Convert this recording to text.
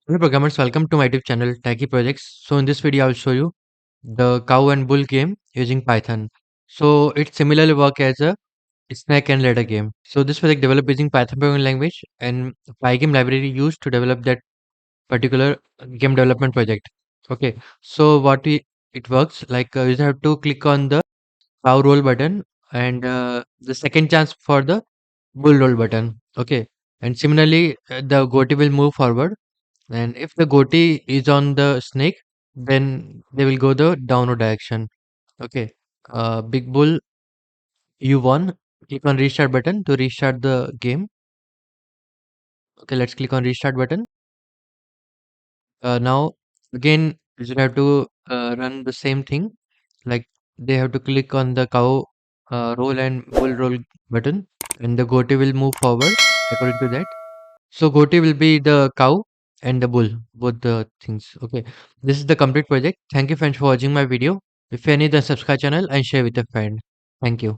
Hello programmers, welcome to my YouTube channel Techie Projects. So in this video, I'll show you the cow and bull game using Python. So it similarly work as a snake and ladder game. So this project developed using Python programming language and pygame library used to develop that particular game development project. Okay, so it works like you have to click on the cow roll button and the second chance for the bull roll button. Okay, and similarly the goatee will move forward, and if the goatee is on the snake, then they will go the downward direction. Okay. Big bull, you won. Click on restart button to restart the game. Okay, let's click on restart button. Now again, you should have to run the same thing. Like they have to click on the cow roll and bull roll button, and the goatee will move forward according to that. So goatee will be the cow and the bull, both the things. Okay. This is the complete project. Thank you friends for watching my video. If you need, then subscribe channel and share with a friend. Thank you.